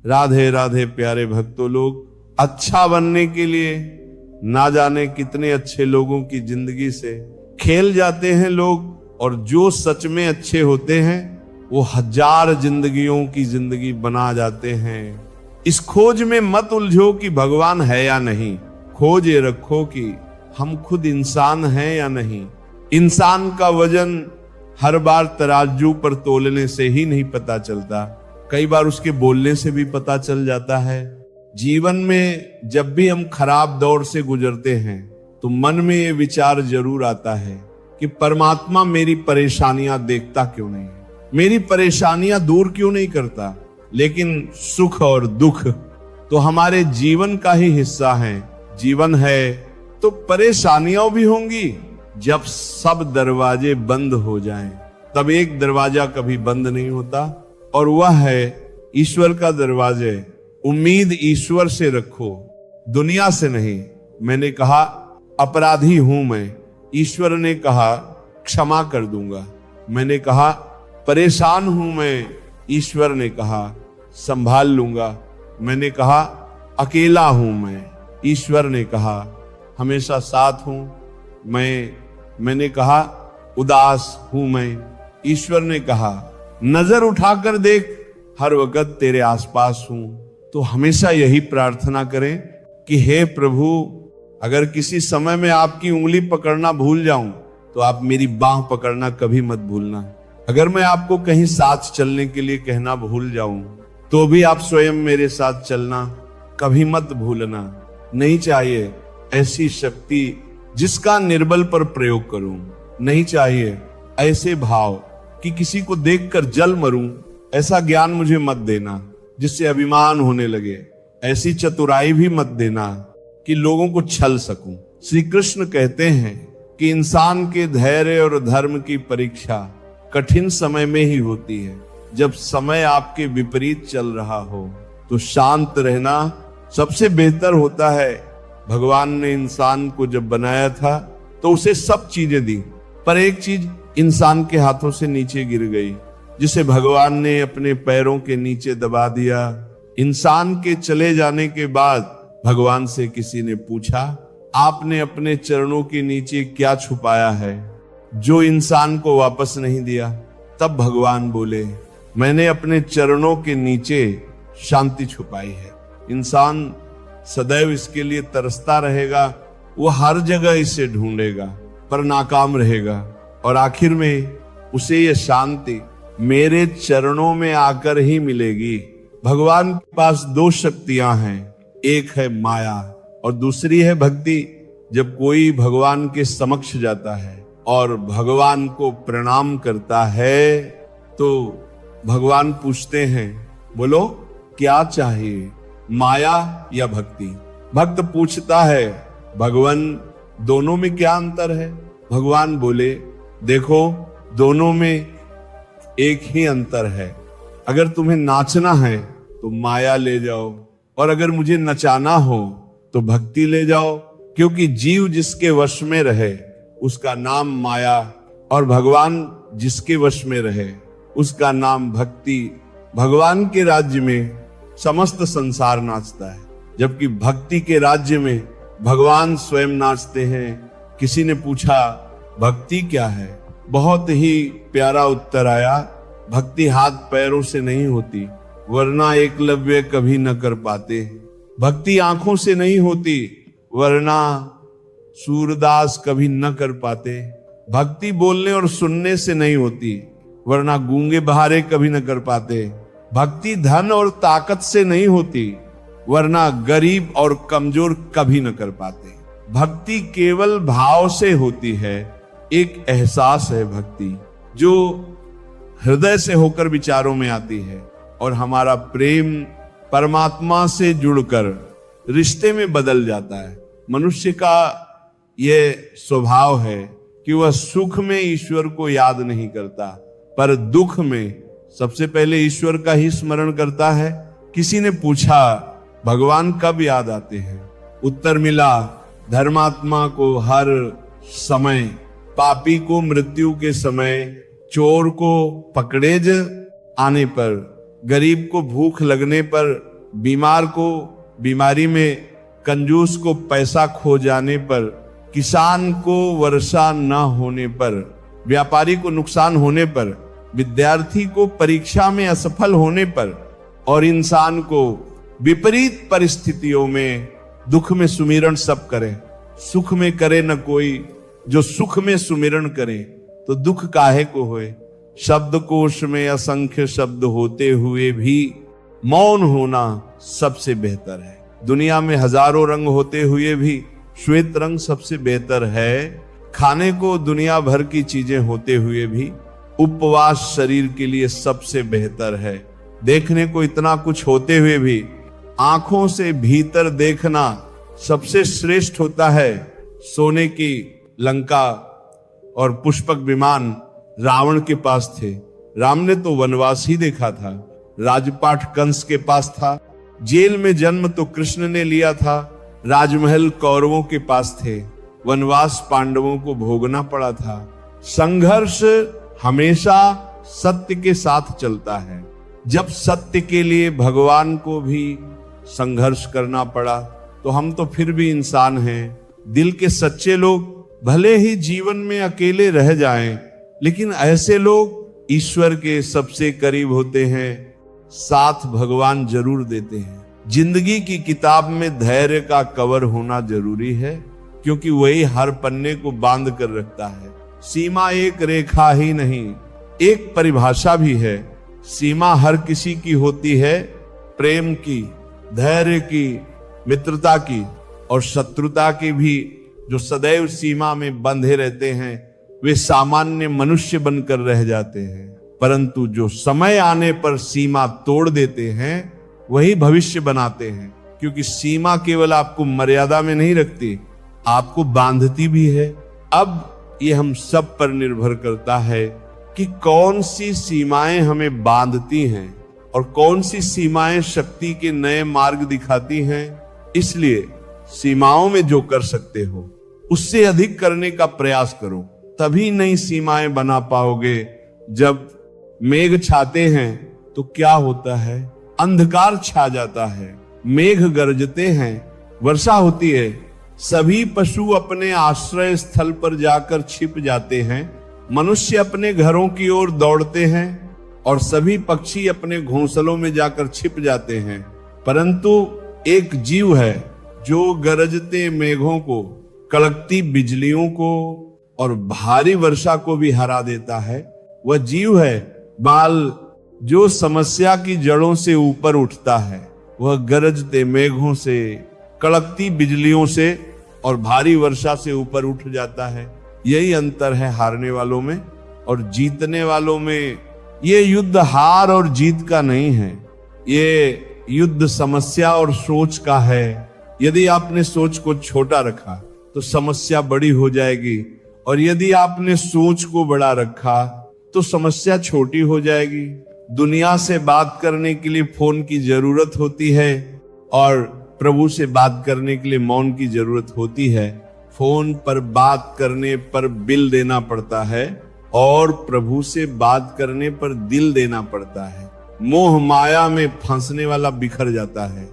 राधे राधे प्यारे भक्तों लोग, अच्छा बनने के लिए ना जाने कितने अच्छे लोगों की जिंदगी से खेल जाते हैं लोग, और जो सच में अच्छे होते हैं वो 1000 जिंदगियों की जिंदगी बना जाते हैं। इस खोज में मत उलझो कि भगवान है या नहीं, खोज ये रखो कि हम खुद इंसान हैं या नहीं। इंसान का वजन हर बार तराजू पर तोलने से ही नहीं पता चलता, कई बार उसके बोलने से भी पता चल जाता है। जीवन में जब भी हम खराब दौर से गुजरते हैं तो मन में ये विचार जरूर आता है कि परमात्मा मेरी परेशानियां देखता क्यों नहीं, मेरी परेशानियां दूर क्यों नहीं करता। लेकिन सुख और दुख तो हमारे जीवन का ही हिस्सा है। जीवन है तो परेशानियां भी होंगी। जब सब दरवाजे बंद हो जाएं, तब एक दरवाजा कभी बंद नहीं होता, और वह है ईश्वर का दरवाजे। उम्मीद ईश्वर से रखो, दुनिया से नहीं। मैंने कहा अपराधी हूं मैं, ईश्वर ने कहा क्षमा कर दूंगा। मैंने कहा परेशान हूं मैं, ईश्वर ने कहा संभाल लूंगा। मैंने कहा अकेला हूं मैं, ईश्वर ने कहा हमेशा साथ हूं। मैंने कहा उदास हूं मैं, ईश्वर ने कहा नजर उठाकर देख, हर वक्त तेरे आसपास हूं। तो हमेशा यही प्रार्थना करें कि हे प्रभु, अगर किसी समय में आपकी उंगली पकड़ना भूल जाऊं तो आप मेरी बाह पकड़ना कभी मत भूलना। अगर मैं आपको कहीं साथ चलने के लिए कहना भूल जाऊं तो भी आप स्वयं मेरे साथ चलना कभी मत भूलना। नहीं चाहिए ऐसी शक्ति जिसका निर्बल पर प्रयोग करूं, नहीं चाहिए ऐसे भाव कि किसी को देखकर जल मरूं, ऐसा ज्ञान मुझे मत देना जिससे अभिमान होने लगे। ऐसी चतुराई भी मत देना कि लोगों को छल सकूं। श्री कृष्ण कहते हैं कि इंसान के धैर्य और धर्म की परीक्षा कठिन समय में ही होती है। जब समय आपके विपरीत चल रहा हो तो शांत रहना सबसे बेहतर होता है। भगवान ने इंसान को जब बनाया था तो उसे सब चीजें दी, पर एक चीज इंसान के हाथों से नीचे गिर गई, जिसे भगवान ने अपने पैरों के नीचे दबा दिया। इंसान के चले जाने के बाद भगवान से किसी ने पूछा, आपने अपने चरणों के नीचे क्या छुपाया है जो इंसान को वापस नहीं दिया? तब भगवान बोले, मैंने अपने चरणों के नीचे शांति छुपाई है। इंसान सदैव इसके लिए तरसता रहेगा, वो हर जगह इसे ढूंढेगा पर नाकाम रहेगा, और आखिर में उसे ये शांति मेरे चरणों में आकर ही मिलेगी। भगवान के पास 2 शक्तियां हैं, एक है माया और दूसरी है भक्ति। जब कोई भगवान के समक्ष जाता है और भगवान को प्रणाम करता है तो भगवान पूछते हैं, बोलो क्या चाहिए, माया या भक्ति? भक्त पूछता है, भगवान दोनों में क्या अंतर है? भगवान बोले, देखो दोनों में एक ही अंतर है। अगर तुम्हें नाचना है तो माया ले जाओ, और अगर मुझे नचाना हो तो भक्ति ले जाओ। क्योंकि जीव जिसके वश में रहे उसका नाम माया, और भगवान जिसके वश में रहे उसका नाम भक्ति। भगवान के राज्य में समस्त संसार नाचता है, जबकि भक्ति के राज्य में भगवान स्वयं नाचते हैं। किसी ने पूछा भक्ति क्या है? बहुत ही प्यारा उत्तर आया, भक्ति हाथ पैरों से नहीं होती, वरना एकलव्य कभी न कर पाते। भक्ति आंखों से नहीं होती, वरना सूरदास कभी न कर पाते। भक्ति बोलने और सुनने से नहीं होती, वरना गूंगे बहारे कभी न कर पाते। भक्ति धन और ताकत से नहीं होती, वरना गरीब और कमजोर कभी न कर पाते। भक्ति केवल भाव से होती है, एक एहसास है भक्ति जो हृदय से होकर विचारों में आती है, और हमारा प्रेम परमात्मा से जुड़कर रिश्ते में बदल जाता है। मनुष्य का यह स्वभाव है कि वह सुख में ईश्वर को याद नहीं करता, पर दुख में सबसे पहले ईश्वर का ही स्मरण करता है। किसी ने पूछा भगवान कब याद आते हैं? उत्तर मिला, धर्मात्मा को हर समय, पापी को मृत्यु के समय, चोर को पकड़ेज आने पर, गरीब को भूख लगने पर, बीमार को बीमारी में, कंजूस को पैसा खो जाने पर, किसान को वर्षा न होने पर, व्यापारी को नुकसान होने पर, विद्यार्थी को परीक्षा में असफल होने पर और इंसान को विपरीत परिस्थितियों में दुख में सुमिरन सब करे, सुख में करे न कोई, जो सुख में सुमिरन करे तो दुख काहे को होए। शब्दकोश में असंख्य शब्द होते हुए भी मौन होना सबसे बेहतर है। दुनिया में हजारों रंग होते हुए भी श्वेत रंग सबसे बेहतर है। खाने को दुनिया भर की चीजें होते हुए भी उपवास शरीर के लिए सबसे बेहतर है। देखने को इतना कुछ होते हुए भी आंखों से भीतर देखना सबसे श्रेष्ठ होता है। सोने की लंका और पुष्पक विमान रावण के पास थे, राम ने तो वनवास ही देखा था। राजपाट कंस के पास था, जेल में जन्म तो कृष्ण ने लिया था। राजमहल कौरवों के पास थे, वनवास पांडवों को भोगना पड़ा था। संघर्ष हमेशा सत्य के साथ चलता है। जब सत्य के लिए भगवान को भी संघर्ष करना पड़ा तो हम तो फिर भी इंसान हैं। दिल के सच्चे लोग भले ही जीवन में अकेले रह जाएं, लेकिन ऐसे लोग ईश्वर के सबसे करीब होते हैं, साथ भगवान जरूर देते हैं। जिंदगी की किताब में धैर्य का कवर होना जरूरी है, क्योंकि वही हर पन्ने को बांध कर रखता है। सीमा एक रेखा ही नहीं, एक परिभाषा भी है। सीमा हर किसी की होती है, प्रेम की, धैर्य की, मित्रता की और शत्रुता की भी। जो सदैव सीमा में बंधे रहते हैं वे सामान्य मनुष्य बनकर रह जाते हैं, परंतु जो समय आने पर सीमा तोड़ देते हैं वही भविष्य बनाते हैं। क्योंकि सीमा केवल आपको मर्यादा में नहीं रखती, आपको बांधती भी है। अब ये हम सब पर निर्भर करता है कि कौन सी सीमाएं हमें बांधती हैं और कौन सी सीमाएं शक्ति के नए मार्ग दिखाती हैं। इसलिए सीमाओं में जो कर सकते हो उससे अधिक करने का प्रयास करो, तभी नई सीमाएं बना पाओगे। जब मेघ छाते हैं तो क्या होता है, अंधकार छा जाता है, मेघ गरजते हैं, वर्षा होती है, सभी पशु अपने आश्रय स्थल पर जाकर छिप जाते हैं, मनुष्य अपने घरों की ओर दौड़ते हैं और सभी पक्षी अपने घोंसलों में जाकर छिप जाते हैं। परंतु एक जीव है जो गरजते मेघों को, कड़कती बिजलियों को और भारी वर्षा को भी हरा देता है। वह जीव है बाल जो समस्या की जड़ों से ऊपर उठता है। वह गरजते मेघों से, कड़कती बिजलियों से और भारी वर्षा से ऊपर उठ जाता है। यही अंतर है हारने वालों में और जीतने वालों में। ये युद्ध हार और जीत का नहीं है, ये युद्ध समस्या और सोच का है। यदि आपने सोच को छोटा रखा तो समस्या बड़ी हो जाएगी, और यदि आपने सोच को बड़ा रखा तो समस्या छोटी हो जाएगी। दुनिया से बात करने के लिए फोन की जरूरत होती है और प्रभु से बात करने के लिए मौन की जरूरत होती है। फोन पर बात करने पर बिल देना पड़ता है और प्रभु से बात करने पर दिल देना पड़ता है। मोह माया में फंसने वाला बिखर जाता है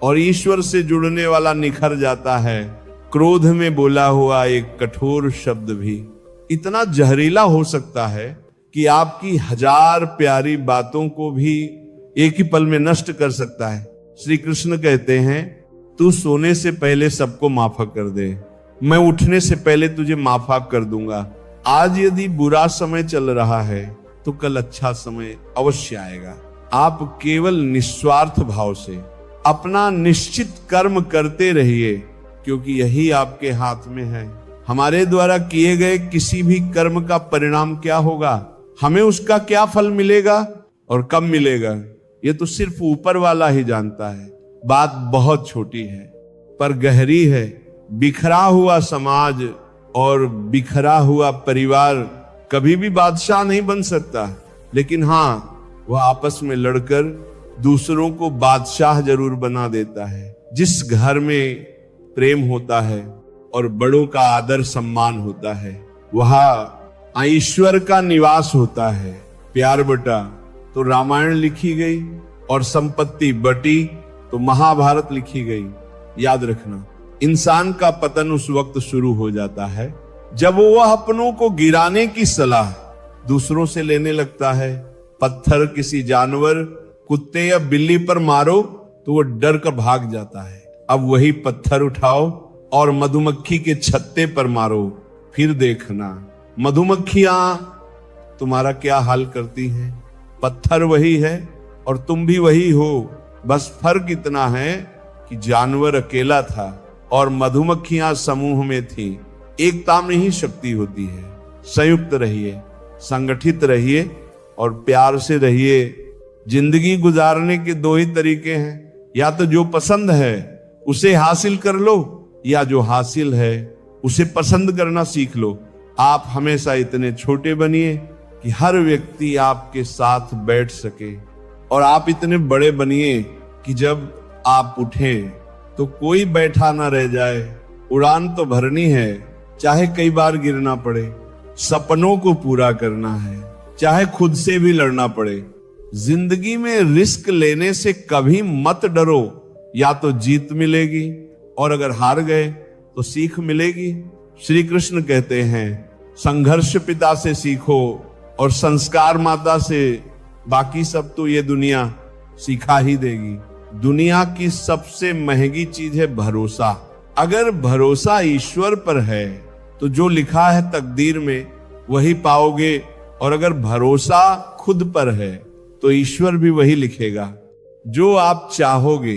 और ईश्वर से जुड़ने वाला निखर जाता है। क्रोध में बोला हुआ एक कठोर शब्द भी इतना जहरीला हो सकता है कि आपकी हजार प्यारी बातों को भी एक ही पल में नष्ट कर सकता है। श्री कृष्ण कहते हैं, तू सोने से पहले सबको माफ कर दे, मैं उठने से पहले तुझे माफ कर दूंगा। आज यदि बुरा समय चल रहा है तो कल अच्छा समय अवश्य आएगा। आप केवल निस्वार्थ भाव से अपना निश्चित कर्म करते रहिए, क्योंकि यही आपके हाथ में है। हमारे द्वारा किए गए किसी भी कर्म का परिणाम क्या होगा, हमें उसका क्या फल मिलेगा और कब मिलेगा, ये तो सिर्फ ऊपर वाला ही जानता है। बात बहुत छोटी है पर गहरी है। बिखरा हुआ समाज और बिखरा हुआ परिवार कभी भी बादशाह नहीं बन सकता, लेकिन हाँ, वह आपस में लड़कर दूसरों को बादशाह जरूर बना देता है। जिस घर में प्रेम होता है और बड़ों का आदर सम्मान होता है, वहां ईश्वर का निवास होता है। प्यार बटा तो रामायण लिखी गई और संपत्ति बटी तो महाभारत लिखी गई। याद रखना, इंसान का पतन उस वक्त शुरू हो जाता है जब वह अपनों को गिराने की सलाह दूसरों से लेने लगता है। पत्थर किसी जानवर, कुत्ते या बिल्ली पर मारो तो वो डर कर भाग जाता है। अब वही पत्थर उठाओ और मधुमक्खी के छत्ते पर मारो, फिर देखना मधुमक्खियां तुम्हारा क्या हाल करती हैं। पत्थर वही है और तुम भी वही हो, बस फर्क इतना है कि जानवर अकेला था और मधुमक्खियां समूह में थी। एकता में ही शक्ति होती है। संयुक्त रहिए, संगठित रहिए और प्यार से रहिए। जिंदगी गुजारने के दो ही तरीके हैं, या तो जो पसंद है उसे हासिल कर लो, या जो हासिल है उसे पसंद करना सीख लो। आप हमेशा इतने छोटे बनिए कि हर व्यक्ति आपके साथ बैठ सके, और आप इतने बड़े बनिए कि जब आप उठें तो कोई बैठा ना रह जाए। उड़ान तो भरनी है, चाहे कई बार गिरना पड़े। सपनों को पूरा करना है, चाहे खुद से भी लड़ना पड़े। जिंदगी में रिस्क लेने से कभी मत डरो, या तो जीत मिलेगी और अगर हार गए तो सीख मिलेगी। श्री कृष्ण कहते हैं, संघर्ष पिता से सीखो और संस्कार माता से, बाकी सब तो ये दुनिया सिखा ही देगी। दुनिया की सबसे महंगी चीज है भरोसा। अगर भरोसा ईश्वर पर है तो जो लिखा है तकदीर में वही पाओगे, और अगर भरोसा खुद पर है तो ईश्वर भी वही लिखेगा जो आप चाहोगे।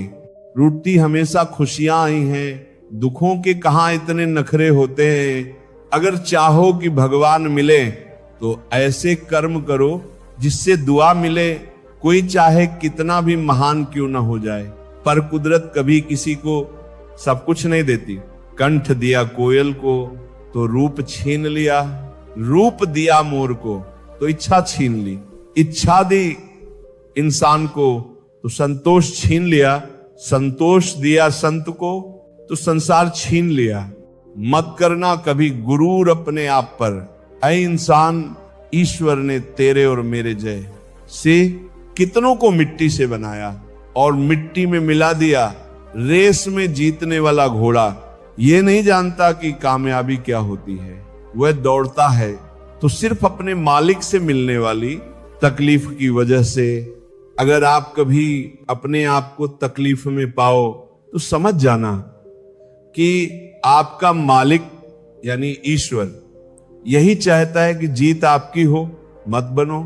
रूठी हमेशा खुशियां आई हैं, दुखों के कहां इतने नखरे होते हैं। अगर चाहो कि भगवान मिले तो ऐसे कर्म करो जिससे दुआ मिले। कोई चाहे कितना भी महान क्यों ना हो जाए, पर कुदरत कभी किसी को सब कुछ नहीं देती। कंठ दिया कोयल को तो रूप छीन लिया, रूप दिया मोर को तो इच्छा छीन ली, इच्छा दी इंसान को तो संतोष छीन लिया, संतोष दिया संत को तो संसार छीन लिया। मत करना कभी गुरूर अपने आप पर, ऐ इंसान ईश्वर ने तेरे और मेरे जय से कितनों को मिट्टी से बनाया और मिट्टी में मिला दिया। रेस में जीतने वाला घोड़ा ये नहीं जानता कि कामयाबी क्या होती है। वह दौड़ता है तो सिर्फ अपने मालिक से मिलने वाली तकलीफ की वजह से। अगर आप कभी अपने आप को तकलीफ में पाओ तो समझ जाना कि आपका मालिक यानी ईश्वर यही चाहता है कि जीत आपकी हो। मत बनो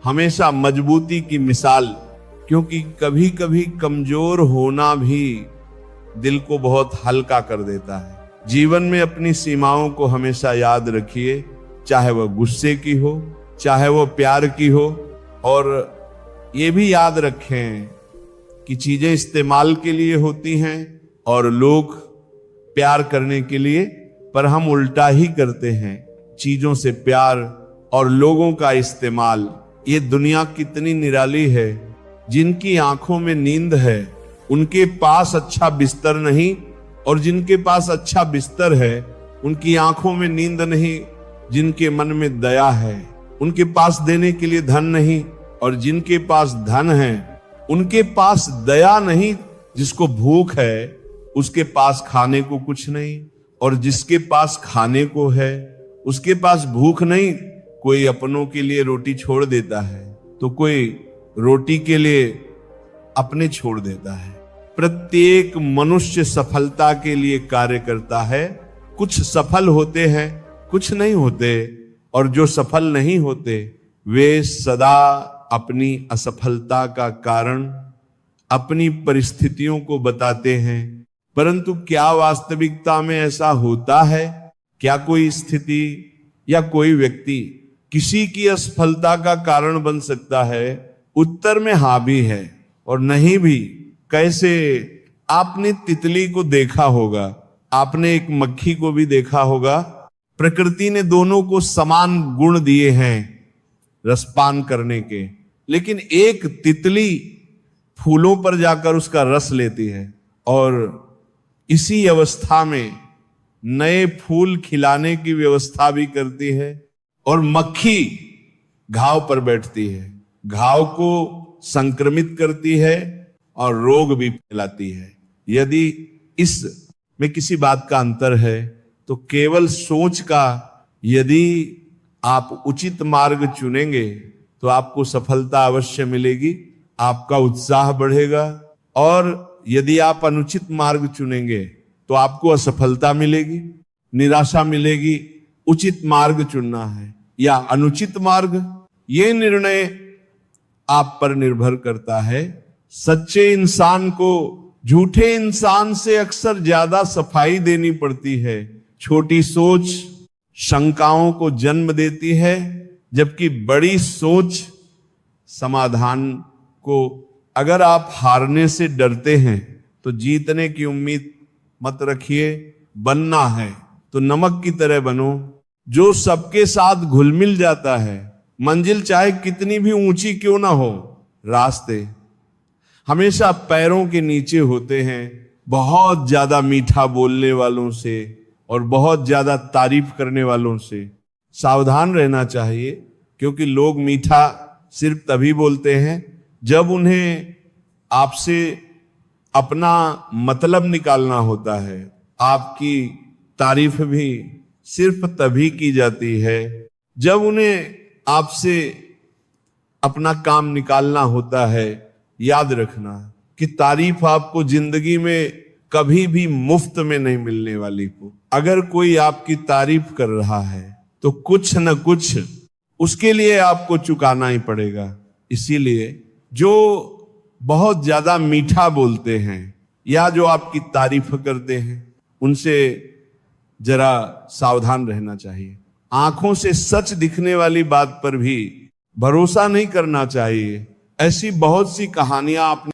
हमेशा मजबूती की मिसाल, क्योंकि कभी कभी कमजोर होना भी दिल को बहुत हल्का कर देता है। जीवन में अपनी सीमाओं को हमेशा याद रखिए, चाहे वह गुस्से की हो, चाहे वह प्यार की हो। और ये भी याद रखें कि चीजें इस्तेमाल के लिए होती हैं और लोग प्यार करने के लिए, पर हम उल्टा ही करते हैं। चीजों से प्यार और लोगों का इस्तेमाल। ये दुनिया कितनी निराली है। जिनकी आंखों में नींद है उनके पास अच्छा बिस्तर नहीं, और जिनके पास अच्छा बिस्तर है उनकी आंखों में नींद नहीं। जिनके मन में दया है उनके पास देने के लिए धन नहीं, और जिनके पास धन है उनके पास दया नहीं। जिसको भूख है उसके पास खाने को कुछ नहीं, और जिसके पास खाने को है उसके पास भूख नहीं। कोई अपनों के लिए रोटी छोड़ देता है तो कोई रोटी के लिए अपने छोड़ देता है। प्रत्येक मनुष्य सफलता के लिए कार्य करता है। कुछ सफल होते हैं, कुछ नहीं होते, और जो सफल नहीं होते वे सदा अपनी असफलता का कारण अपनी परिस्थितियों को बताते हैं। परंतु क्या वास्तविकता में ऐसा होता है? क्या कोई स्थिति या कोई व्यक्ति किसी की असफलता का कारण बन सकता है? उत्तर में हाँ भी है और नहीं भी। कैसे? आपने तितली को देखा होगा, आपने एक मक्खी को भी देखा होगा। प्रकृति ने दोनों को समान गुण दिए हैं रसपान करने के, लेकिन एक तितली फूलों पर जाकर उसका रस लेती है, और इसी अवस्था में नए फूल खिलाने की व्यवस्था भी करती है। और मक्खी घाव पर बैठती है, घाव को संक्रमित करती है और रोग भी फैलाती है। यदि इस में किसी बात का अंतर है तो केवल सोच का, यदि आप उचित मार्ग चुनेंगे तो आपको सफलता अवश्य मिलेगी, आपका उत्साह बढ़ेगा, और यदि आप अनुचित मार्ग चुनेंगे तो आपको असफलता मिलेगी, निराशा मिलेगी। उचित मार्ग चुनना है या अनुचित मार्ग, ये निर्णय आप पर निर्भर करता है। सच्चे इंसान को झूठे इंसान से अक्सर ज्यादा सफाई देनी पड़ती है। छोटी सोच शंकाओं को जन्म देती है, जबकि बड़ी सोच समाधान को। अगर आप हारने से डरते हैं तो जीतने की उम्मीद मत रखिए। बनना है तो नमक की तरह बनो, जो सबके साथ घुल मिल जाता है। मंजिल चाहे कितनी भी ऊंची क्यों ना हो, रास्ते हमेशा पैरों के नीचे होते हैं। बहुत ज्यादा मीठा बोलने वालों से और बहुत ज्यादा तारीफ करने वालों से सावधान रहना चाहिए, क्योंकि लोग मीठा सिर्फ तभी बोलते हैं जब उन्हें आपसे अपना मतलब निकालना होता है। आपकी तारीफ भी सिर्फ तभी की जाती है जब उन्हें आपसे अपना काम निकालना होता है। याद रखना कि तारीफ आपको जिंदगी में कभी भी मुफ्त में नहीं मिलने वाली हो। अगर कोई आपकी तारीफ कर रहा है तो कुछ न कुछ उसके लिए आपको चुकाना ही पड़ेगा। इसीलिए जो बहुत ज्यादा मीठा बोलते हैं या जो आपकी तारीफ करते हैं, उनसे जरा सावधान रहना चाहिए। आंखों से सच दिखने वाली बात पर भी भरोसा नहीं करना चाहिए। ऐसी बहुत सी कहानियां आपने